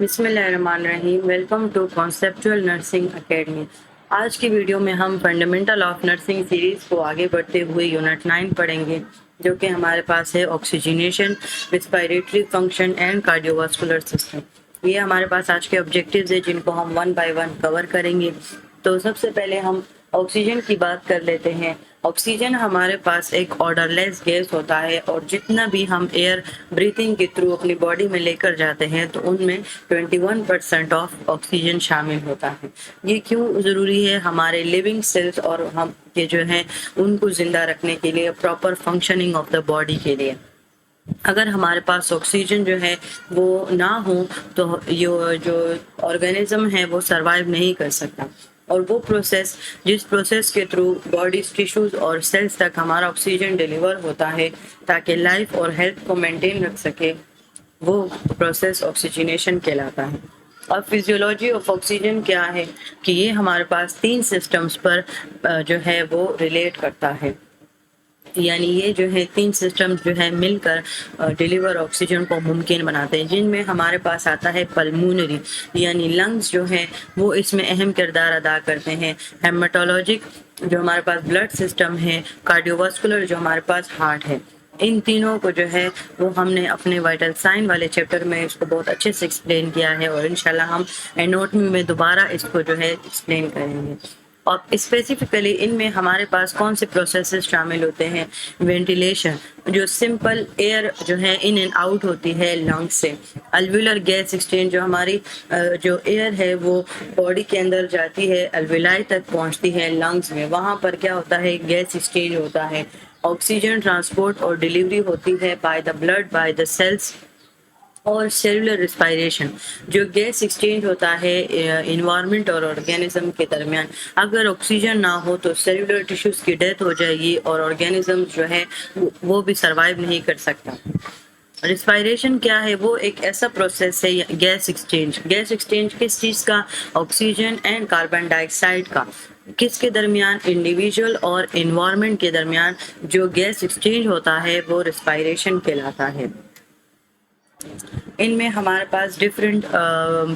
बिस्मिल्लाहिर्रहमानिर्रहीम। Welcome to conceptual nursing academy. आज की वीडियो में हम फंडामेंटल ऑफ नर्सिंग सीरीज को आगे बढ़ते हुए यूनिट 9 पढ़ेंगे, जो कि हमारे पास है oxygenation, respiratory function and cardiovascular system. ये हमारे पास आज के ऑब्जेक्टिव्स है जिनको हम वन बाय वन कवर करेंगे। तो सबसे पहले हम ऑक्सीजन की बात कर लेते हैं। ऑक्सीजन हमारे पास एक ऑर्डरलेस गैस होता है और जितना भी हम एयर ब्रीथिंग के थ्रू अपनी बॉडी में लेकर जाते हैं तो उनमें 21% ऑफ ऑक्सीजन शामिल होता है। ये क्यों ज़रूरी है? हमारे लिविंग सेल्स और हम के जो हैं उनको ज़िंदा रखने के लिए, proper functioning of the body के लिए। अगर हमारे पास ऑक्सीजन जो है वो ना हो तो ये जो ऑर्गेनिज्म है वो सरवाइव नहीं कर सकता। और वो प्रोसेस, जिस प्रोसेस के थ्रू बॉडी टिश्यूज और सेल्स तक हमारा ऑक्सीजन डिलीवर होता है ताकि लाइफ और हेल्थ को मेंटेन रख सके, वो प्रोसेस ऑक्सीजनेशन कहलाता है। और फिजियोलॉजी ऑफ ऑक्सीजन क्या है कि ये हमारे पास 3 सिस्टम्स पर जो है वो रिलेट करता है। यानी ये जो है 3 सिस्टम जो है मिलकर डिलीवर ऑक्सीजन को मुमकिन बनाते हैं, जिनमें हमारे पास आता है पल्मोनरी, यानी लंग्स जो है वो इसमें अहम किरदार अदा करते हैं। हेमाटोलॉजिक जो हमारे पास ब्लड सिस्टम है, कार्डियोवास्कुलर जो हमारे पास हार्ट है। इन तीनों को जो है वो हमने अपने वाइटल साइन वाले चैप्टर में इसको बहुत अच्छे से एक्सप्लेन किया है और इंशाल्लाह हम एनोटमी में दोबारा इसको जो है एक्सप्लेन करेंगे। और स्पेसिफिकली इनमें हमारे पास कौन से प्रोसेसेस शामिल होते हैं? वेंटिलेशन, जो सिंपल एयर जो है इन एंड आउट होती है लंग्स से। अल्वुलर गैस एक्सचेंज, जो हमारी जो एयर है वो बॉडी के अंदर जाती है, अल्वुलाई तक पहुंचती है लंग्स में, वहाँ पर क्या होता है? गैस एक्सचेंज होता है। ऑक्सीजन ट्रांसपोर्ट और डिलीवरी होती है by the blood, by the cells. और सेलुलर रिस्पायरेशन, जो गैस एक्सचेंज होता है इन्वायरमेंट और ऑर्गेनिज्म के दरमियान। अगर ऑक्सीजन ना हो तो सेलुलर टिश्यूज की डेथ हो जाएगी और ऑर्गेनिज्म जो है वो भी सरवाइव नहीं कर सकता। रिस्पायरेशन क्या है? वो एक ऐसा प्रोसेस है, गैस एक्सचेंज। गैस एक्सचेंज किस चीज़ का? ऑक्सीजन एंड कार्बन डाइऑक्साइड का। किसके दरमियान? इंडिविजुअल और इन्वायरमेंट के दरमियान जो गैस एक्सचेंज होता है वो रिस्पायरेशन कहलाता है। इनमें हमारे पास डिफरेंट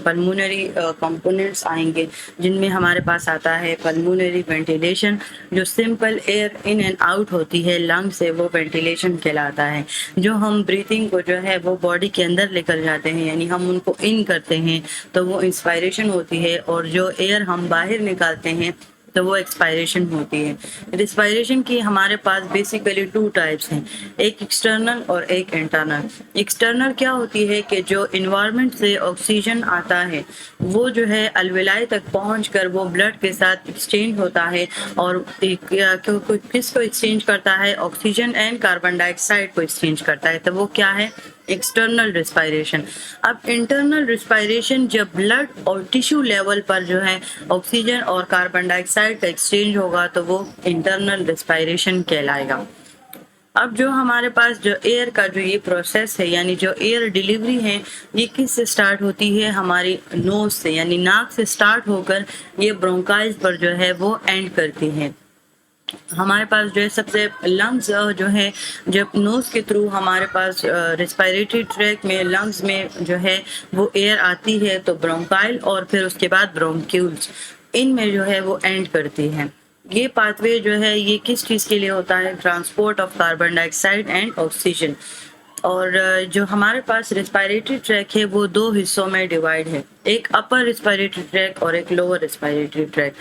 पल्मोनरी कंपोनेंट्स आएंगे, जिनमें हमारे पास आता है पल्मोनरी वेंटिलेशन, जो simple air in and out होती है लंग से, वो वेंटिलेशन कहलाता है। जो हम ब्रीथिंग को जो है वो बॉडी के अंदर लेकर जाते हैं, यानी हम उनको इन करते हैं तो वो इंस्पायरेशन होती है, और जो एयर हम बाहर निकालते हैं तो वो एक्सपायरेशन होती है। रिस्पायरेशन की हमारे पास बेसिकली 2 टाइप्स हैं, एक एक्सटर्नल और एक इंटरनल। एक्सटर्नल क्या होती है कि जो इन्वायरमेंट से ऑक्सीजन आता है वो जो है अल्वेलाई तक पहुंचकर वो ब्लड के साथ एक्सचेंज होता है, और किसको एक्सचेंज करता है? ऑक्सीजन एंड कार्बन डाइऑक्साइड को एक्सचेंज करता है, तो वो क्या है? External respiration. अब इंटरनल रिस्पायरेशन, जब ब्लड और टिश्यू लेवल पर जो है ऑक्सीजन और कार्बन डाइऑक्साइड का एक्सचेंज होगा तो वो इंटरनल रिस्पायरेशन कहलाएगा। अब जो हमारे पास जो एयर का जो ये प्रोसेस है, यानी जो एयर डिलीवरी है, ये किस से स्टार्ट होती है? हमारी नोज से, यानी नाक से स्टार्ट होकर ये ब्रोंकाइल्स पर जो है वो एंड करती है। हमारे पास जो है सबसे लंग्स जो है, जब नोज के थ्रू हमारे पास रिस्पायरेटरी ट्रैक में लंग्स में जो है वो एयर आती है तो ब्रोंकाइल और फिर उसके बाद ब्रोंक्यूल्स, इनमें जो है वो एंड करती है। ये पाथवे जो है ये किस चीज़ के लिए होता है? Transport of carbon dioxide and oxygen. और जो हमारे पास रिस्पायरेटरी ट्रैक है वो 2 हिस्सों में डिवाइड है, एक अपर रिस्पायरेटरी ट्रैक और एक lower respiratory track.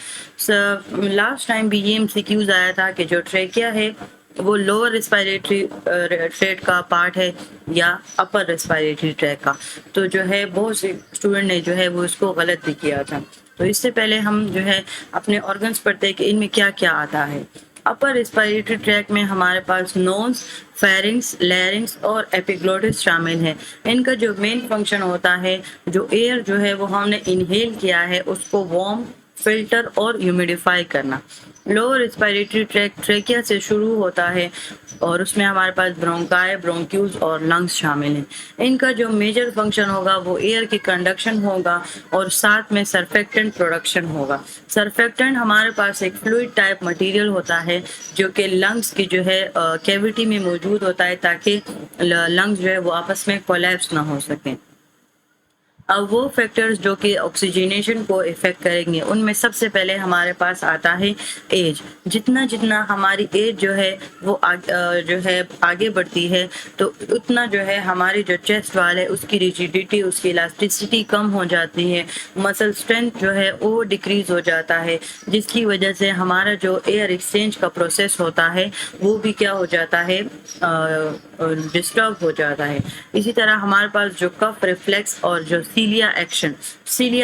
Last time भी ये एमसीक्यूज आया था कि जो ट्रैकिया है वो लोअर रिस्पायरेटरी ट्रैक का पार्ट है या अपर रिस्पायरेटरी ट्रैक का। तो जो है बहुत से स्टूडेंट ने जो है वो इसको गलत भी किया था। तो इससे पहले हम जो है अपने ऑर्गन्स पढ़ते हैं कि इनमें क्या क्या आता है। अपर रिस्पायरेटरी ट्रैक में हमारे पास नोज, फेरिंग्स, लैरिंग्स और एपिग्लोटिस शामिल है। इनका जो मेन फंक्शन होता है, जो एयर जो है वो हमने इनहेल किया है उसको वार्म, फिल्टर और ह्यूमिडिफाई करना। लोअर रिस्पायरेटरी ट्रैक ट्रेकिया से शुरू होता है और उसमें हमारे पास ब्रोंकाई, ब्रोंक्यूल्स और लंग्स शामिल हैं। इनका जो मेजर फंक्शन होगा वो एयर की कंडक्शन होगा और साथ में सरफेक्टेंट प्रोडक्शन होगा। सरफेक्टेंट हमारे पास एक फ्लूइड टाइप मटेरियल होता है जो कि लंग्स की जो है कैविटी में मौजूद होता है ताकि लंग्स जो है वो आपस में कोलैप्स ना हो सकें। अब वो फैक्टर्स जो कि ऑक्सीजनेशन को इफ़ेक्ट करेंगे, उनमें सबसे पहले हमारे पास आता है एज। जितना जितना हमारी एज जो है वो जो है आगे बढ़ती है, तो उतना जो है हमारी जो चेस्ट वाल है उसकी रिजिडिटी, उसकी इलास्टिसिटी कम हो जाती है, मसल स्ट्रेंथ जो है वो डिक्रीज हो जाता है, जिसकी वजह से हमारा जो एयर एक्सचेंज का प्रोसेस होता है वो भी क्या हो जाता है, डिस्टर्ब हो जाता है। इसी तरह हमारे पास जो कफ रिफ्लेक्स और जो सीलिया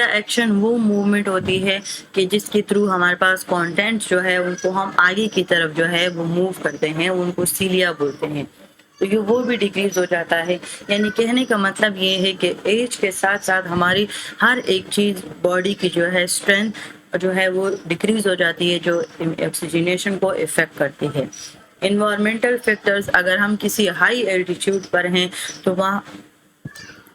एक्शन वो मूवमेंट होती है कि जिसके थ्रू हमारे पास कंटेंट जो है उनको हम आगे की तरफ जो है वो मूव करते हैं, उनको सीलिया बोलते हैं। तो ये वो भी डिक्रीज हो जाता है। यानी कहने का मतलब ये है कि एज के साथ साथ हमारी हर एक चीज़, बॉडी की जो है स्ट्रेंथ जो है वो डिक्रीज हो जाती है, जो ऑक्सीजनेशन को इफेक्ट करती है। इन्वायरमेंटल फैक्टर्स, अगर हम किसी हाई एल्टीट्यूड पर हैं तो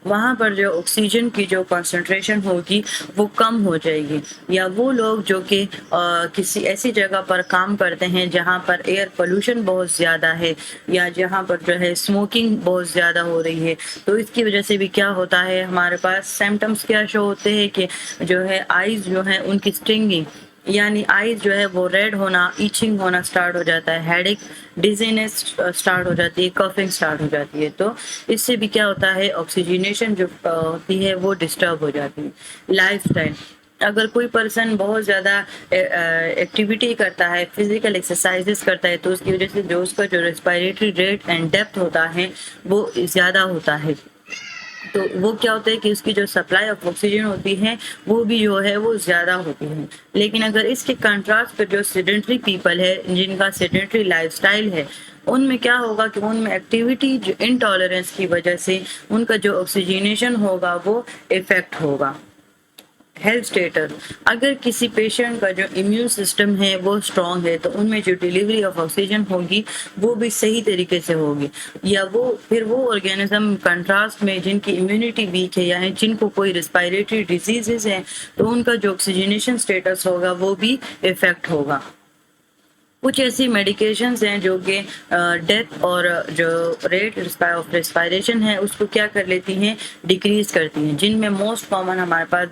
वहाँ पर जो ऑक्सीजन की जो कंसंट्रेशन होगी वो कम हो जाएगी, या वो लोग जो कि किसी ऐसी जगह पर काम करते हैं जहाँ पर एयर पोल्यूशन बहुत ज़्यादा है, या जहाँ पर जो है स्मोकिंग बहुत ज़्यादा हो रही है, तो इसकी वजह से भी क्या होता है, हमारे पास सिम्टम्स क्या शो होते हैं कि जो है आइज़ जो है उनकी स्टिंगिंग, यानी आईज जो है वो रेड होना, ईचिंग होना स्टार्ट हो जाता है, हेडेक, डिजीनेस स्टार्ट हो जाती है, कफिंग स्टार्ट हो जाती है। तो इससे भी क्या होता है, ऑक्सीजनेशन जो होती है वो डिस्टर्ब हो जाती है। लाइफस्टाइल, अगर कोई पर्सन बहुत ज़्यादा एक्टिविटी करता है, फिजिकल एक्सरसाइजेस करता है, तो उसकी वजह से जो उसका जो रेस्पिरेटरी रेट एंड डेप्थ होता है वो ज़्यादा होता है। तो वो क्या होता है कि उसकी जो सप्लाई ऑफ ऑक्सीजन होती है वो भी जो है वो ज़्यादा होती है। लेकिन अगर इसके कंट्रास्ट पर जो सेडेंटरी पीपल है, जिनका सेडेंटरी लाइफस्टाइल है, उनमें क्या होगा कि उनमें एक्टिविटी जो इनटॉलरेंस की वजह से उनका जो ऑक्सीजनेशन होगा वो इफेक्ट होगा। हेल्थ स्टेटस, अगर किसी पेशेंट का जो इम्यून सिस्टम है वो स्ट्रॉन्ग है तो उनमें जो डिलीवरी ऑफ ऑक्सीजन होगी वो भी सही तरीके से होगी, या वो ऑर्गेनिज्म कंट्रास्ट में जिनकी इम्यूनिटी वीक है या जिनको कोई रिस्पायरेटरी डिजीजेस हैं तो उनका जो ऑक्सीजनेशन स्टेटस होगा वो भी इफेक्ट होगा। कुछ ऐसी मेडिकेशंस हैं जो कि डेथ और जो रेट ऑफ रेस्पिरेशन है उसको क्या कर लेती हैं, डिक्रीज करती हैं, जिनमें मोस्ट कॉमन हमारे पास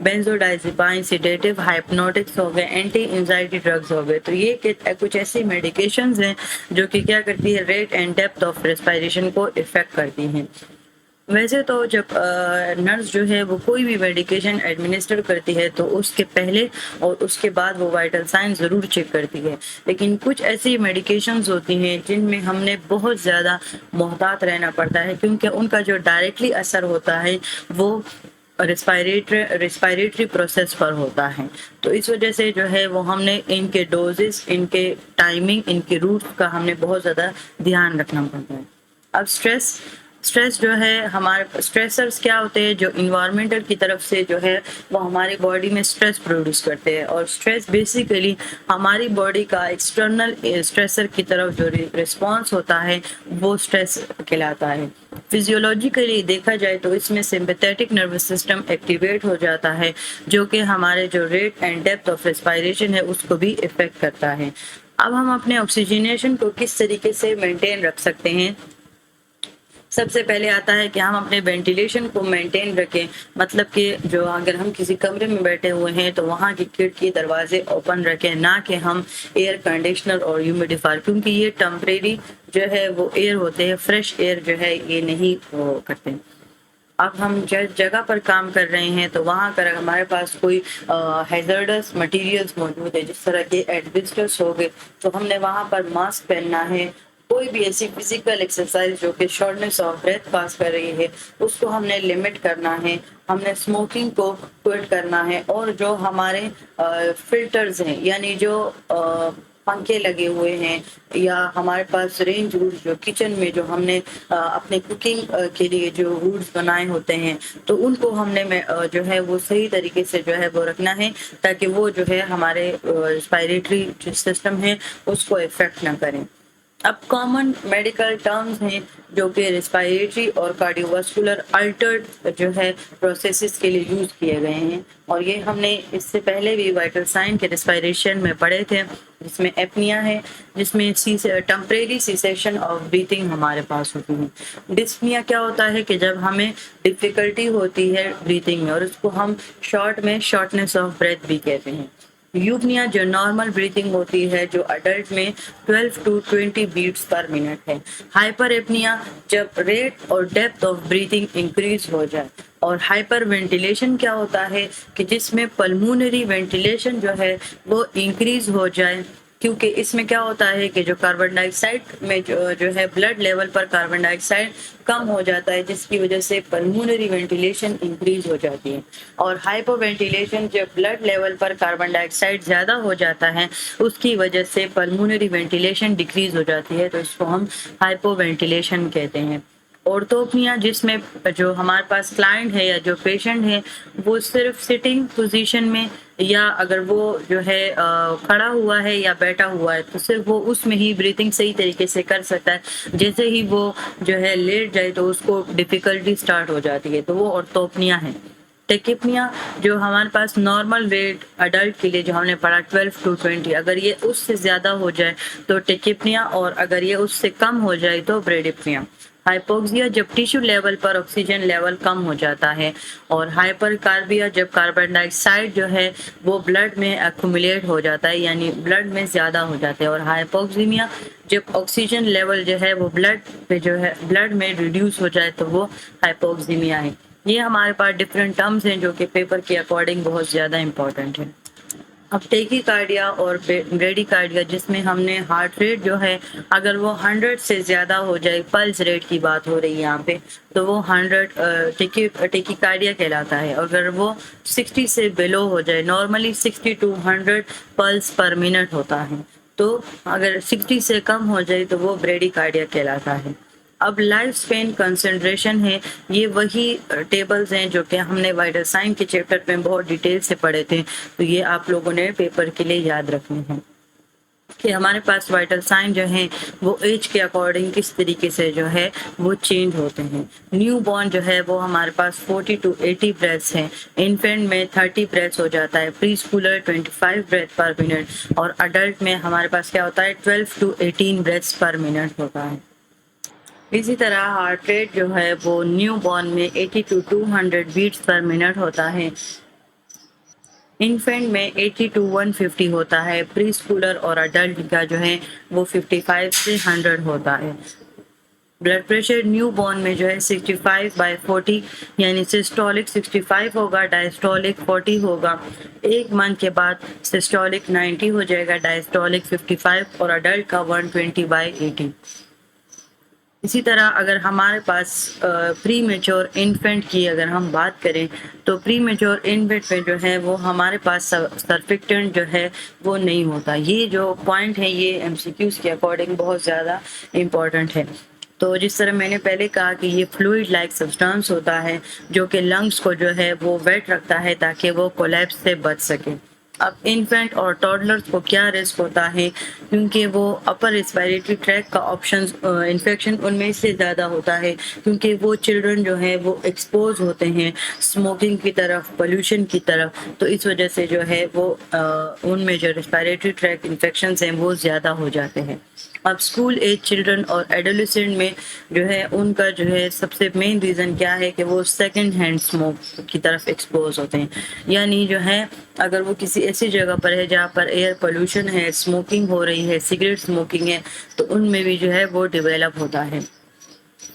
बेंजोडाइजेपाइन, सिडेटिव, हाइप्नोटिक्स हो गए, एंटी एंजाइटी ड्रग्स हो गए। तो ये कुछ ऐसी मेडिकेशंस हैं जो कि क्या करती है, rate and depth of respiration को इफेक्ट करती हैं। वैसे तो जब नर्स जो है वो कोई भी मेडिकेशन एडमिनिस्टर करती है तो उसके पहले और उसके बाद वो वाइटल साइन ज़रूर चेक करती है, लेकिन कुछ ऐसी मेडिकेशंस होती हैं जिनमें हमने बहुत ज़्यादा मोहतात रहना पड़ता है, क्योंकि उनका जो डायरेक्टली असर होता है वो रिस्पायरेटरी प्रोसेस पर होता है। तो इस वजह से जो है वो हमने इनके डोजेस, इनके टाइमिंग, इनके रूट का हमने बहुत ज़्यादा ध्यान रखना पड़ता है। अब स्ट्रेस जो है, हमारे स्ट्रेसर्स क्या होते हैं, जो इन्वायरमेंटल की तरफ से जो है वो हमारी बॉडी में स्ट्रेस प्रोड्यूस करते हैं, और स्ट्रेस बेसिकली हमारी बॉडी का एक्सटर्नल स्ट्रेसर की तरफ जो रिस्पॉन्स होता है वो स्ट्रेस कहलाता है। फिजियोलॉजिकली देखा जाए तो इसमें सिंपैथेटिक नर्वस सिस्टम एक्टिवेट हो जाता है, जो कि हमारे जो rate and depth of respiration है उसको भी इफेक्ट करता है। अब हम अपने ऑक्सीजनेशन को किस तरीके से मेंटेन रख सकते हैं, सबसे पहले आता है कि हम अपने वेंटिलेशन को मेंटेन रखें, मतलब कि जो अगर हम किसी कमरे में बैठे हुए हैं तो वहाँ की खिड़की दरवाजे ओपन रखें, ना कि हम एयर कंडीशनर और ह्यूमिडिफायर, क्योंकि ये टेम्परेरी जो है वो एयर होते हैं, फ्रेश एयर जो है ये नहीं करते। अब हम जिस जगह पर काम कर रहे हैं तो वहाँ पर हमारे पास कोई हैजर्डस मटेरियल्स मौजूद है, जिस तरह के एडबिस्टर्स हो गए, तो हमने वहाँ पर मास्क पहनना है। कोई भी ऐसी फिजिकल एक्सरसाइज जो कि शॉर्टनेस ऑफ ब्रेथ पास कर रही है उसको हमने लिमिट करना है, हमने स्मोकिंग को क्विट करना है, और जो हमारे फिल्टर्स हैं, यानी जो पंखे लगे हुए हैं या हमारे पास रेंज वुड्स जो किचन में जो हमने अपने कुकिंग के लिए जो वुड्स बनाए होते हैं तो उनको हमने जो है वो सही तरीके से जो है वो रखना है, ताकि वो जो है हमारे रेस्पिरेटरी सिस्टम है उसको इफेक्ट ना करें। अब कॉमन मेडिकल टर्म्स हैं जो कि रेस्पिरेटरी और कार्डियोवास्कुलर अल्टर्ड जो है प्रोसेसेस के लिए यूज किए गए हैं, और ये हमने इससे पहले भी वाइटल साइन के रेस्पिरेशन में पढ़े थे, जिसमें एपनिया है, जिसमें टेम्परेरी सीसेशन ऑफ ब्रीथिंग हमारे पास होती है। डिस्पनिया क्या होता है कि जब हमें डिफिकल्टी होती है ब्रीथिंग में, और उसको हम शॉर्ट में शॉर्टनेस ऑफ ब्रेथ भी कहते हैं। यूपनिया जो नॉर्मल ब्रीथिंग होती है, जो अडल्ट में 12 to 20 बीट्स पर मिनट है। हाइपर एपनिया जब रेट और डेप्थ ऑफ ब्रीथिंग इंक्रीज हो जाए। और हाइपर वेंटिलेशन क्या होता है कि जिसमें पल्मोनरी वेंटिलेशन जो है वो इंक्रीज हो जाए, क्योंकि इसमें क्या होता है कि जो कार्बन डाइऑक्साइड में जो है ब्लड लेवल पर कार्बन डाइऑक्साइड कम हो जाता है, जिसकी वजह से पल्मोनरी वेंटिलेशन इंक्रीज हो जाती है। और हाइपर वेंटिलेशन जब ब्लड लेवल पर कार्बन डाइऑक्साइड ज़्यादा हो जाता है, उसकी वजह से पल्मोनरी वेंटिलेशन डिक्रीज हो जाती है, तो इसको हम हाइपो वेंटिलेशन कहते हैं। ऑर्थोपनिया जिसमें जो हमारे पास क्लाइंट है या जो पेशेंट है वो सिर्फ सिटिंग पोजीशन में, या अगर वो जो है खड़ा हुआ है या बैठा हुआ है, तो सिर्फ वो उसमें ही ब्रीथिंग सही तरीके से कर सकता है। जैसे ही वो जो है लेट जाए तो उसको डिफिकल्टी स्टार्ट हो जाती है, तो वो ऑर्थोपनिया है। टेकिपनिया जो हमारे पास नॉर्मल वेट अडल्ट के लिए जो हमने पढ़ा 12 to 20, अगर ये उससे ज़्यादा हो जाए तो टेकिपनिया, और अगर ये उससे कम हो जाए तो ब्रेडिपनिया। हाइपोक्सिया जब टिश्यू लेवल पर ऑक्सीजन लेवल कम हो जाता है। और हाइपरकार्बिया जब कार्बन डाइऑक्साइड जो है वो ब्लड में एक्यूमुलेट हो जाता है, यानी ब्लड में ज़्यादा हो जाता है। और हाइपोक्सीमिया जब ऑक्सीजन लेवल जो है वो ब्लड पे जो है ब्लड में रिड्यूस हो जाए, तो वो हाइपोक्सीमिया है। ये हमारे पास डिफरेंट टर्म्स हैं जो कि पेपर के अकॉर्डिंग बहुत ज़्यादा इंपॉर्टेंट है। अब टेकीकार्डिया और ब्रेडिकार्डिया जिसमें हमने हार्ट रेट जो है अगर वो 100 से ज़्यादा हो जाए, पल्स रेट की बात हो रही है यहाँ पे, तो वो 100 टेकीकार्डिया कहलाता है। अगर वो 60 से बिलो हो जाए, नॉर्मली 60 to 100 पल्स पर मिनट होता है, तो अगर 60 से कम हो जाए तो वो ब्रेडिकार्डिया कहलाता है। अब लाइफ स्पेन कंसंट्रेशन है, ये वही टेबल्स हैं जो कि हमने वाइटल साइन के चैप्टर में बहुत डिटेल से पढ़े थे, तो ये आप लोगों ने पेपर के लिए याद रखने हैं कि हमारे पास वाइटल साइन जो है वो एज के अकॉर्डिंग किस तरीके से जो है वो चेंज होते हैं। न्यू बॉर्न जो है वो हमारे पास 40 to 80 ब्रेथ्स हैं, इन्फेंट में 30 ब्रेथ्स हो जाता है, preschooler 25 breath per minute, और अडल्ट में हमारे पास क्या होता है 12 to 18 ब्रेथ्स पर मिनट होता है। इसी तरह हार्ट रेट जो है वो न्यू बॉर्न में 80 to 200 बीट्स पर मिनट होता है, इन्फेंट में 80 to 150 होता है, प्री स्कूलर और अडल्ट का जो है वो 55 से 100 होता है। ब्लड प्रेशर न्यू बॉर्न में जो है 65/40, यानी सिस्टोलिक 65 होगा, डायस्टोलिक 40 होगा। एक मंथ के बाद सिस्टोलिक 90 हो जाएगा, डायस्टोलिक 55, और अडल्ट का 120/80। इसी तरह अगर हमारे पास प्री मेच्योर इन्फेंट की अगर हम बात करें, तो प्री मेच्योर इन्फेंट में जो है वो हमारे पास सर्फिक्टेंट जो है वो नहीं होता। ये जो पॉइंट है ये एमसीक्यूज के अकॉर्डिंग बहुत ज़्यादा इम्पॉर्टेंट है। तो जिस तरह मैंने पहले कहा कि ये फ्लूइड लाइक सब्सटेंस होता है जो कि लंग्स को जो है वो वेट रखता है ताकि वो कोलैप्स से बच सके। अब इन्फेंट और टॉडलर्स को क्या रिस्क होता है, क्योंकि वो अपर रेस्पिरेटरी ट्रैक का ऑप्शन इन्फेक्शन उनमें से ज़्यादा होता है, क्योंकि वो चिल्ड्रन जो है वो एक्सपोज होते हैं स्मोकिंग की तरफ, पोल्यूशन की तरफ, तो इस वजह से जो है वो उनमें जो रेस्पिरेटरी ट्रैक इन्फेक्शन हैं वो ज़्यादा हो जाते हैं। अब स्कूल एज चिल्ड्रन और एडोलेसेंट में जो है उनका जो है सबसे मेन रीज़न क्या है कि वो सेकंड हैंड स्मोक की तरफ एक्सपोज होते हैं, यानी जो है अगर वो किसी ऐसी जगह पर है जहाँ पर एयर पोल्यूशन है, स्मोकिंग हो रही है, सिगरेट स्मोकिंग है, तो उनमें भी जो है वो डेवलप होता है।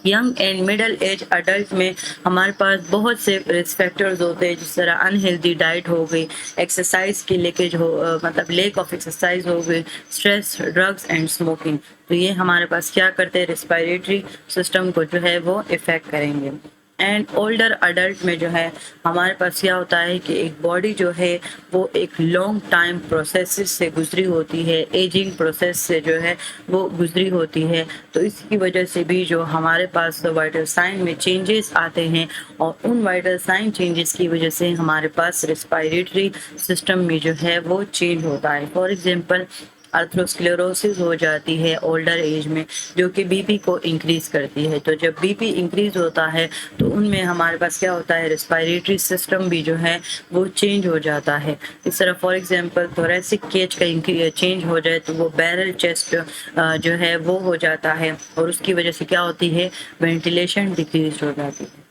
Young and middle age adult में हमारे पास बहुत से रिस्क फैक्टर्स होते हैं, जिस तरह अनहेल्दी डाइट हो गई, एक्सरसाइज की लेकेज हो मतलब लेक ऑफ एक्सरसाइज हो गई, स्ट्रेस, ड्रग्स एंड स्मोकिंग, तो ये हमारे पास क्या करते हैं रेस्पिरेटरी सिस्टम को जो है वो इफ़ेक्ट करेंगे। एंड ओल्डर अडल्ट में जो है हमारे पास क्या होता है कि एक बॉडी जो है वो एक लॉन्ग टाइम प्रोसेस से गुजरी होती है, एजिंग प्रोसेस से जो है वो गुजरी होती है, तो इसकी वजह से भी जो हमारे पास वाइटल साइन में चेंजेस आते हैं, और उन वाइटल साइन चेंजेस की वजह से हमारे पास रेस्पिरेटरी सिस्टम में जो है वो चेंज होता है। फॉर एग्जांपल अर्थरोस्क्लेरोसिस हो जाती है ओल्डर एज में, जो कि बीपी को इंक्रीज करती है। तो जब बीपी इंक्रीज होता है तो उनमें हमारे पास क्या होता है, रिस्पायरेटरी सिस्टम भी जो है वो चेंज हो जाता है। इस तरह फॉर एग्जांपल थोरेसिक केज का चेंज हो जाए तो वो बैरल चेस्ट जो है वो हो जाता है, और उसकी वजह से क्या होती है, वेंटिलेशन डिक्रीज हो जाती है।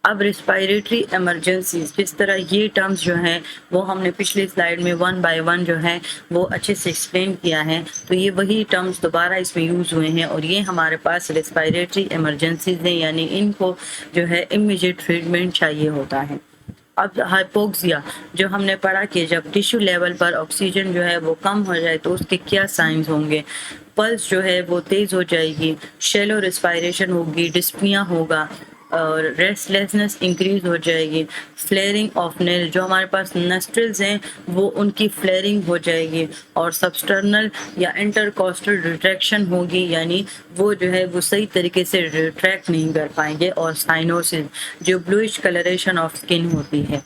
अब रिस्पायरेटरी इमरजेंसीज, जिस तरह ये टर्म्स जो हैं वो हमने पिछली स्लाइड में 1 बाय 1 जो है वो अच्छे से एक्सप्लेन किया है, तो ये वही टर्म्स दोबारा इसमें यूज़ हुए हैं, और ये हमारे पास रिस्पायरेटरी इमरजेंसीज हैं, यानी इनको जो है इमीडिएट ट्रीटमेंट चाहिए होता है। अब हाइपोक्सिया जो हमने पढ़ा कि जब टिश्यू लेवल पर ऑक्सीजन जो है वो कम हो जाए तो उसके क्या साइंस होंगे, पल्स जो है वो तेज़ हो जाएगी, शैलो रिस्पायरेशन होगी, डिस्पनिया होगा, और रेस्टलेसनेस इंक्रीज हो जाएगी, फ्लेयरिंग ऑफ नेल, जो हमारे पास नस्ट्रल्स हैं वो उनकी फ्लेयरिंग हो जाएगी, और सबस्टर्नल या इंटरकॉस्टल रिट्रैक्शन होगी, यानी वो जो है वो सही तरीके से रिट्रैक्ट नहीं कर पाएंगे, और साइनोसिस जो ब्लूइश कलरेशन ऑफ स्किन होती है।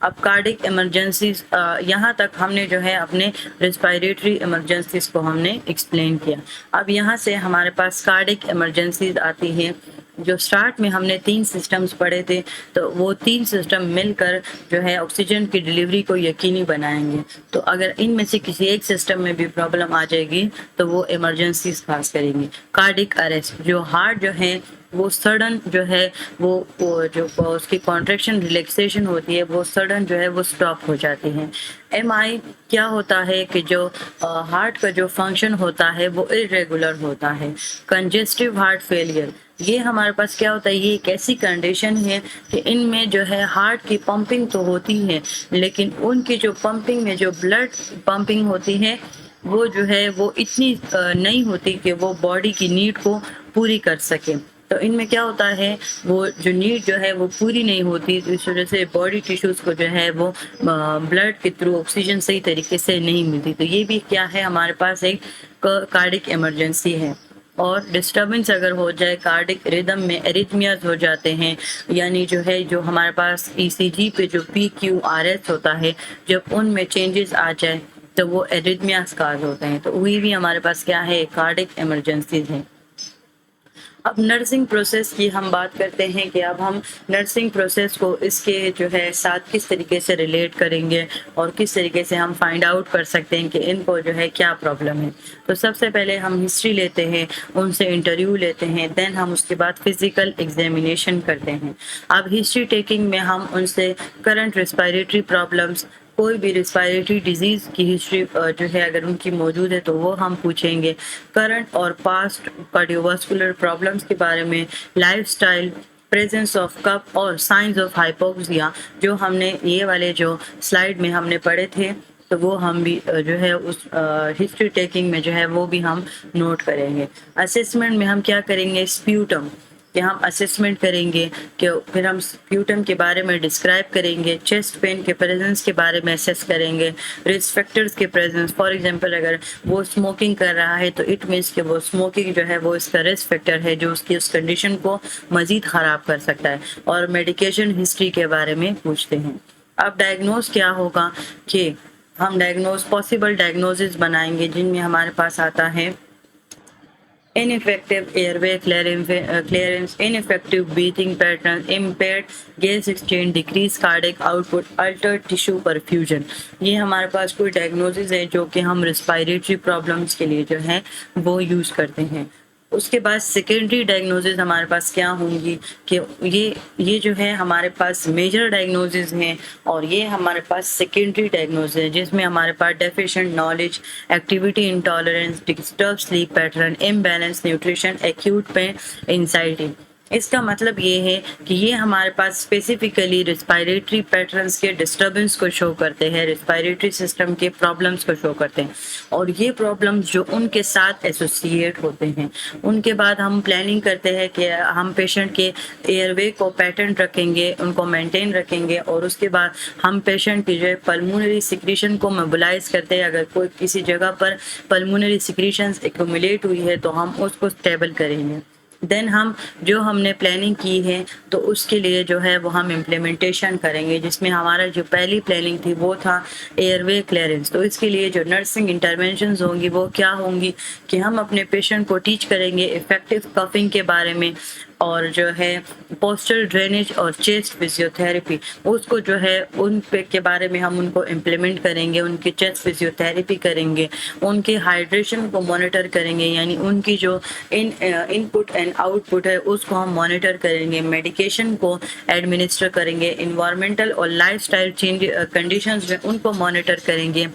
अब कार्डिक इमरजेंसीज, यहाँ तक हमने जो है अपने रिस्पायरेटरी इमरजेंसीज को हमने एक्सप्लेन किया। अब यहाँ से हमारे पास कार्डिक इमरजेंसीज आती हैं, जो स्टार्ट में हमने 3 सिस्टम्स पढ़े थे, तो वो 3 सिस्टम मिलकर जो है ऑक्सीजन की डिलीवरी को यकीनी बनाएंगे। तो अगर इनमें से किसी एक सिस्टम में भी प्रॉब्लम आ जाएगी तो वो इमरजेंसीज खास करेंगी। कार्डिक अरेस्ट, जो हार्ट जो है वो सडन जो है वो जो उसकी कॉन्ट्रैक्शन रिलैक्सेशन होती है वो सडन जो है वो स्टॉप हो जाती है। एमआई क्या होता है कि जो हार्ट का जो फंक्शन होता है वो इरेगुलर होता है। कंजेस्टिव हार्ट फेलियर, ये हमारे पास क्या होता है, ये एक ऐसी कंडीशन है कि इनमें जो है हार्ट की पंपिंग तो होती है, लेकिन उनकी जो पंपिंग में जो ब्लड पंपिंग होती है वो जो है वो इतनी नहीं होती कि वो बॉडी की नीड को पूरी कर सके। तो इनमें क्या होता है, वो जो नीड जो है वो पूरी नहीं होती, तो इस वजह से बॉडी टिश्यूज को जो है वो ब्लड के थ्रू ऑक्सीजन सही तरीके से नहीं मिलती। तो ये भी क्या है, हमारे पास एक कार्डिक इमरजेंसी है। और डिस्टर्बेंस अगर हो जाए, कार्डिक रिदम में एरिथमियाज हो जाते हैं, यानी जो है जो हमारे पास ईसीजी पे जो PQRS होता है, जब उनमें चेंजेस आ जाए तो वो एरिथमियाज काज होते हैं। तो वही भी हमारे पास क्या है, कार्डिक इमरजेंसीज हैं। अब नर्सिंग प्रोसेस की हम बात करते हैं कि अब हम नर्सिंग प्रोसेस को इसके जो है साथ किस तरीके से रिलेट करेंगे और किस तरीके से हम फाइंड आउट कर सकते हैं कि इनको जो है क्या प्रॉब्लम है। तो सबसे पहले हम हिस्ट्री लेते हैं, उनसे इंटरव्यू लेते हैं, देन हम उसके बाद फिजिकल एग्जामिनेशन करते हैं। अब हिस्ट्री टेकिंग में हम उनसे करंट रिस्पायरेटरी प्रॉब्लम्स, कोई भी रिस्पायरेटरी डिजीज की हिस्ट्री जो है अगर उनकी मौजूद है तो वो हम पूछेंगे। करंट और पास्ट कार्डियोवास्कुलर प्रॉब्लम्स के बारे में, लाइफस्टाइल, प्रेजेंस ऑफ कफ और साइंस ऑफ हाइपोक्सिया, जो हमने ये वाले जो स्लाइड में हमने पढ़े थे, तो वो हम भी जो है उस हिस्ट्री टेकिंग में जो है वो भी हम नोट करेंगे। असेसमेंट में हम क्या करेंगे, स्प्यूटम कि हम असेसमेंट करेंगे, कि फिर हम स्प्यूटम के बारे में डिस्क्राइब करेंगे, चेस्ट पेन के प्रेजेंस के बारे में असेस करेंगे, रिस्क फैक्टर्स के प्रेजेंस, फॉर एग्जांपल अगर वो स्मोकिंग कर रहा है तो इट मीन्स कि वो स्मोकिंग जो है वो इसका रिस्क फैक्टर है जो उसकी उस कंडीशन को मज़ीद ख़राब कर सकता है, और मेडिकेशन हिस्ट्री के बारे में पूछते हैं। अब डायग्नोज क्या होगा कि हम पॉसिबल डायग्नोसिस बनाएंगे, जिनमें हमारे पास आता है ineffective airway clearance, ineffective breathing patterns, impaired gas exchange, decreased cardiac output, altered tissue perfusion। ये हमारे पास कोई डायग्नोसिस है जो कि हम रिस्पायरेटरी प्रॉब्लम्स के लिए जो है वो यूज़ करते हैं। उसके बाद सेकेंडरी डायग्नोसिस हमारे पास क्या होंगी कि ये जो है हमारे पास मेजर डायग्नोसिस हैं, और ये हमारे पास सेकेंडरी डायग्नोसिस है जिसमें हमारे पास deficient knowledge, activity intolerance, disturb sleep pattern, imbalance nutrition, acute pain, anxiety. इसका मतलब ये है कि ये हमारे पास स्पेसिफिकली रिस्पायरेटरी पैटर्न्स के डिस्टर्बेंस को शो करते हैं, रिस्पायरेटरी सिस्टम के प्रॉब्लम्स को शो करते हैं, और ये प्रॉब्लम्स जो उनके साथ एसोसिएट होते हैं। उनके बाद हम प्लानिंग करते हैं कि हम पेशेंट के एयरवे को पैटर्न रखेंगे, उनको मेंटेन रखेंगे, और उसके बाद हम पेशेंट की जो है पल्मोनरी सिक्रीशन को मोबिलाइज करते हैं। अगर कोई किसी जगह पर पल्मोनरी सिक्रीशंस एक्यूमुलेट हुई है तो हम उसको स्टेबल करेंगे। देन हम जो हमने प्लानिंग की है तो उसके लिए जो है वो हम इम्प्लीमेंटेशन करेंगे, जिसमें हमारा जो पहली प्लानिंग थी वो था एयरवे क्लियरेंस। तो इसके लिए जो नर्सिंग इंटरवेंशंस होंगी वो क्या होंगी कि हम अपने पेशेंट को टीच करेंगे इफेक्टिव कफिंग के बारे में, और जो है पोस्टल ड्रेनेज और चेस्ट फिजियोथेरेपी उसको जो है उन पे के बारे में हम उनको इम्प्लीमेंट करेंगे, उनकी चेस्ट फिजियोथेरेपी करेंगे, उनके हाइड्रेशन को मॉनिटर करेंगे, यानी उनकी जो इनपुट एंड आउटपुट है उसको हम मॉनिटर करेंगे, मेडिकेशन को एडमिनिस्टर करेंगे, इन्वायरमेंटल और लाइफस्टाइल चेंज कंडीशंस में उनको मॉनिटर करेंगे,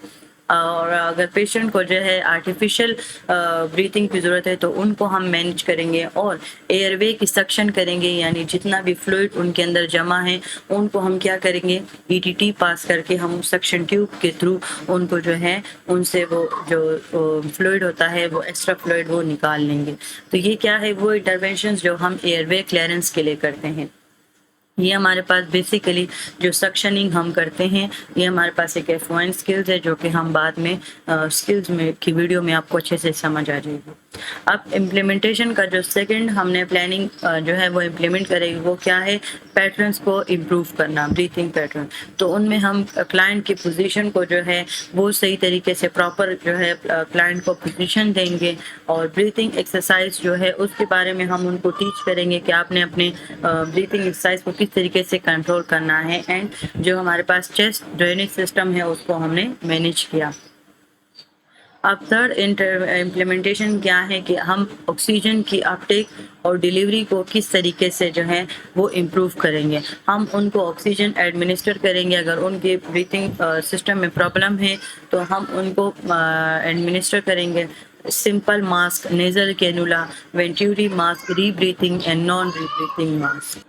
और अगर पेशेंट को जो है आर्टिफिशियल ब्रीथिंग की ज़रूरत है तो उनको हम मैनेज करेंगे, और एयरवे की सक्शन करेंगे, यानी जितना भी फ्लूइड उनके अंदर जमा है उनको हम क्या करेंगे ईटीटी पास करके हम सक्शन ट्यूब के थ्रू उनको जो है उनसे वो जो फ्लूइड होता है वो एक्स्ट्रा फ्लूइड वो निकाल लेंगे। तो ये क्या है वो इंटरवेंशंस जो हम एयरवे क्लियरेंस के लिए करते हैं। ये हमारे पास बेसिकली जो सक्शनिंग हम करते हैं ये हमारे पास एक F1 स्किल्स है जो कि हम बाद में स्किल्स में की वीडियो में आपको अच्छे से समझ आ जाएगी। अब इम्प्लीमेंटेशन का जो सेकंड हमने प्लानिंग जो है वो इम्प्लीमेंट करेगी वो क्या है, पैटर्न्स को इम्प्रूव करना, ब्रीथिंग पैटर्न। तो उनमें हम क्लाइंट की पोजीशन को जो है वो सही तरीके से प्रॉपर जो है क्लाइंट को पोजीशन देंगे, और ब्रीथिंग एक्सरसाइज जो है उसके बारे में हम उनको टीच करेंगे कि आपने अपने ब्रीथिंग एक्सरसाइज को किस तरीके से कंट्रोल करना है। एंड जो हमारे पास चेस्ट ड्रेनेज सिस्टम है उसको हमने मैनेज किया। अब थर्ड इम्प्लीमेंटेशन क्या है कि हम ऑक्सीजन की अपटेक और डिलीवरी को किस तरीके से जो है वो इम्प्रूव करेंगे। हम उनको ऑक्सीजन एडमिनिस्टर करेंगे, अगर उनके ब्रीथिंग सिस्टम में प्रॉब्लम है तो हम उनको एडमिनिस्टर करेंगे simple mask, nasal cannula, venturi mask, rebreathing and non rebreathing mask.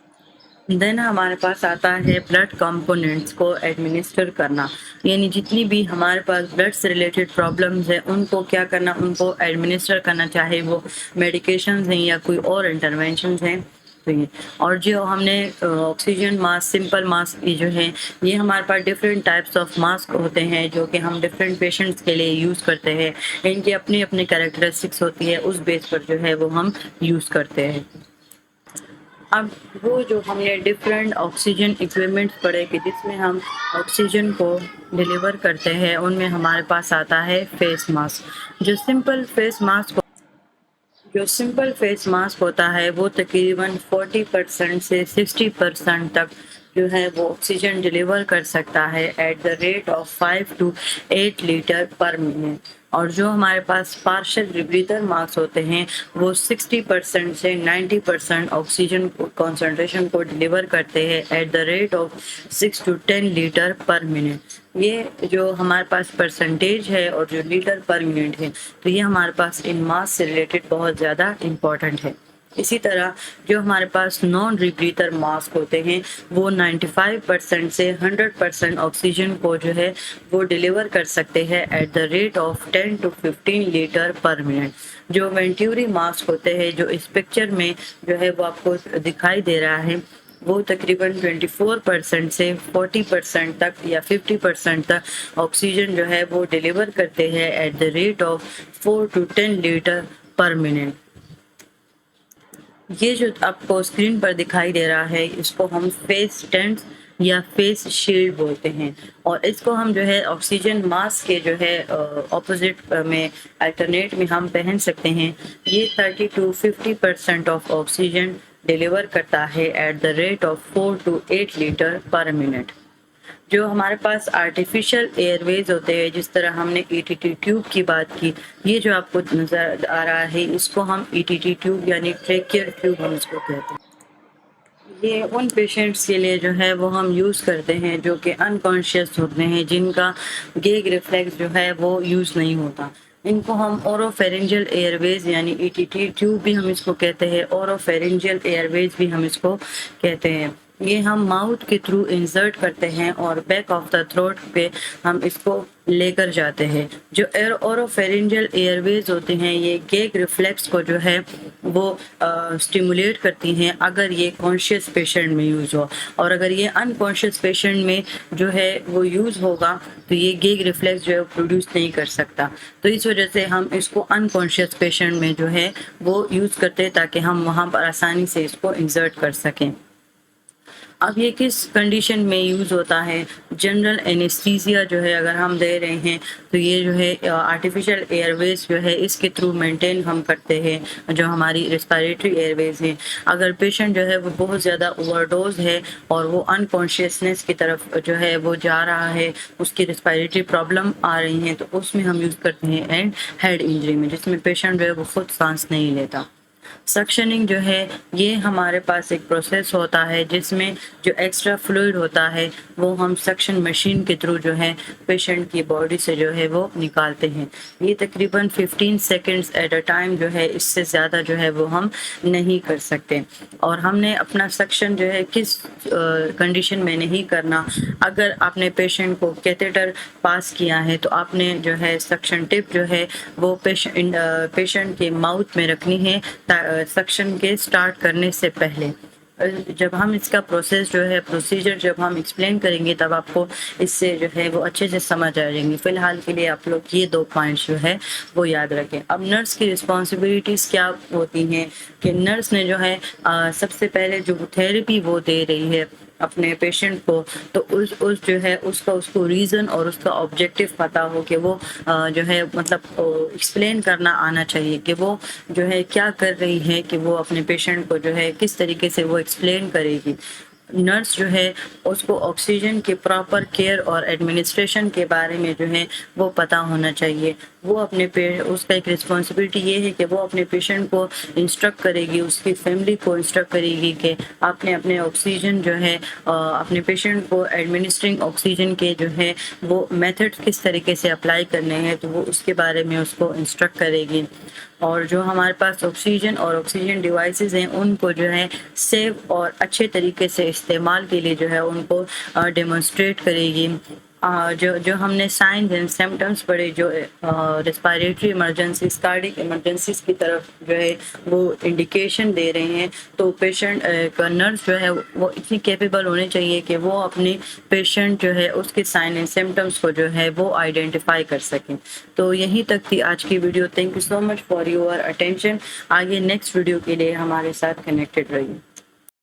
Then हमारे पास आता है ब्लड कंपोनेंट्स को एडमिनिस्टर करना, यानी जितनी भी हमारे पास ब्लड से रिलेटेड प्रॉब्लम्स है उनको क्या करना, उनको एडमिनिस्टर करना, चाहे वो मेडिकेशंस हैं या कोई और इंटरवेंशंस हैं। तो ये और जो हमने ऑक्सीजन मास्क, सिंपल मास्क ये जो है ये हमारे पास डिफरेंट टाइप्स ऑफ मास्क होते हैं जो कि हम डिफरेंट पेशेंट्स के लिए यूज़ करते हैं। इनकी अपनी अपनी कैरेक्टरिस्टिक्स होती है, उस बेस पर जो है वो हम यूज़ करते हैं। अब वो जो हमने डिफरेंट ऑक्सीजन इक्विपमेंट्स पढ़े कि जिसमें हम ऑक्सीजन को डिलीवर करते हैं, उनमें हमारे पास आता है फेस मास्क। जो सिंपल फेस मास्क होता है वो तकरीबन 40% से 60% तक जो है वो ऑक्सीजन डिलीवर कर सकता है at the rate of 5 to 8 litre पर मिनट। और जो हमारे पास पार्शियल रीब्रीथर मास्क होते हैं वो 60% से 90% ऑक्सीजन कॉन्सेंट्रेशन को डिलीवर करते हैं at the rate of 6 to 10 litre पर मिनट। ये जो हमारे पास परसेंटेज है और जो लीटर पर मिनट है तो ये हमारे पास इन मास से रिलेटेड बहुत ज़्यादा इम्पॉर्टेंट है। इसी तरह जो हमारे पास नॉन रीब्रीथर मास्क होते हैं वो 95% से 100% ऑक्सीजन को जो है वो डिलीवर कर सकते हैं at the rate of 10 to 15 litre पर मिनट। जो वेंट्यूरी मास्क होते हैं जो इस पिक्चर में जो है वो आपको दिखाई दे रहा है वो तकरीबन 24% से 40% तक या 50% तक ऑक्सीजन जो है वो डिलीवर करते हैं at the rate of 4 to 10 litre पर मिनट। ये जो आपको स्क्रीन पर दिखाई दे रहा है इसको हम फेस टेंट या फेस शील्ड बोलते हैं, और इसको हम जो है ऑक्सीजन मास्क के जो है ऑपोजिट में अल्टरनेट में हम पहन सकते हैं। ये 30 to 50% ऑफ ऑक्सीजन डिलीवर करता है at the rate of 4 to 8 litre पर मिनट। जो हमारे पास आर्टिफिशियल एयरवेज होते हैं, जिस तरह हमने ईटीटी ट्यूब की बात की, ये जो आपको नजर आ रहा है इसको हम ईटीटी ट्यूब यानी ट्रेकियर ट्यूब हम इसको कहते हैं। ये उन पेशेंट्स के लिए जो है वो हम यूज़ करते हैं जो कि अनकॉन्शियस होते हैं, जिनका गेग रिफ्लेक्स जो है वो यूज़ नहीं होता। इनको हम ओरोफेरिंजियल एयरवेज यानी ईटीटी ट्यूब भी हम इसको कहते हैं, ओरोफेरिंजियल एयरवेज भी हम इसको कहते हैं। ये हम माउथ के थ्रू इंसर्ट करते हैं और बैक ऑफ द थ्रोट पे हम इसको लेकर जाते हैं। जो ओरोफेरिंजियल एयरवेज होते हैं ये गेग रिफ्लेक्स को जो है वो स्टिमुलेट करती हैं अगर ये कॉन्शियस पेशेंट में यूज़ हो, और अगर ये अनकॉन्शियस पेशेंट में जो है वो यूज़ होगा तो ये गेग रिफ्लेक्स जो है प्रोड्यूस नहीं कर सकता। तो इस वजह से हम इसको अनकॉन्शियस पेशेंट में जो है वो यूज़ करते हैं ताकि हम वहाँ पर आसानी से इसको इंसर्ट कर सकें। अब ये किस कंडीशन में यूज़ होता है? जनरल एनेस्थीसिया जो है अगर हम दे रहे हैं तो ये जो है आर्टिफिशियल एयरवेज जो है इसके थ्रू मेंटेन हम करते हैं जो हमारी रेस्पिरेटरी एयरवेज हैं। अगर पेशेंट जो है वो बहुत ज़्यादा ओवरडोज है और वो अनकॉन्शियसनेस की तरफ जो है वो जा रहा है, उसकी रेस्पिरेटरी प्रॉब्लम आ रही हैं, तो उसमें हम यूज़ करते हैं एंड हेड इंजरी में, जिसमें पेशेंट जो है वो खुद सांस नहीं लेता। सक्शनिंग जो है ये हमारे पास एक प्रोसेस होता है जिसमें जो एक्स्ट्रा फ्लूइड होता है वो हम सक्शन मशीन के थ्रू जो है पेशेंट की बॉडी से जो है वो निकालते हैं। ये तकरीबन 15 सेकंड्स एट अ टाइम जो है, इससे ज़्यादा जो है वो हम नहीं कर सकते। और हमने अपना सक्शन जो है किस कंडीशन में नहीं करना, अगर आपने पेशेंट को कैथेटर पास किया है तो आपने जो है सक्शन टिप जो है वो पेशेंट के माउथ में रखनी है सक्शन के स्टार्ट करने से पहले। जब हम इसका प्रोसेस जो है प्रोसीजर जब हम एक्सप्लेन करेंगे तब आपको इससे जो है वो अच्छे से समझ आ जाएंगे। फिलहाल के लिए आप लोग ये 2 पॉइंट्स जो है वो याद रखें। अब नर्स की रिस्पॉन्सिबिलिटीज़ क्या होती हैं कि नर्स ने जो है सबसे पहले जो थेरेपी वो दे रही है अपने पेशेंट को, तो उस जो है उसको रीज़न और उसका ऑब्जेक्टिव पता हो कि वो जो है मतलब एक्सप्लेन करना आना चाहिए कि वो जो है क्या कर रही है, कि वो अपने पेशेंट को जो है किस तरीके से वो एक्सप्लेन करेगी। नर्स जो है उसको ऑक्सीजन के प्रॉपर केयर और एडमिनिस्ट्रेशन के बारे में जो है वो पता होना चाहिए। वो उसका एक रिस्पॉन्सिबिलिटी ये है कि वो अपने पेशेंट को इंस्ट्रक्ट करेगी, उसकी फैमिली को इंस्ट्रक्ट करेगी कि आपने अपने ऑक्सीजन जो है अपने पेशेंट को एडमिनिस्ट्रिंग ऑक्सीजन के जो है वो मेथड किस तरीके से अप्लाई करने हैं, तो वो उसके बारे में उसको इंस्ट्रक्ट करेगी। और जो हमारे पास ऑक्सीजन और ऑक्सीजन डिवाइसेस हैं उनको जो है सेफ और अच्छे तरीके से इस्तेमाल के लिए जो है उनको डेमोन्स्ट्रेट करेगी। जो हमने साइंस एंड सिम्टम्स पढ़े, जो रेस्पिरेटरी इमरजेंसीज, कार्डिक इमरजेंसीज की तरफ जो है वो इंडिकेशन दे रहे हैं, तो पेशेंट का नर्स जो है वो इतनी कैपेबल होनी चाहिए कि वो अपने पेशेंट जो है उसके साइन एंड सिम्टम्स को जो है वो आइडेंटिफाई कर सकें। तो यहीं तक थी आज की video. Thank you so much for your attention. आगे नेक्स्ट वीडियो के लिए हमारे साथ कनेक्टेड रहिए।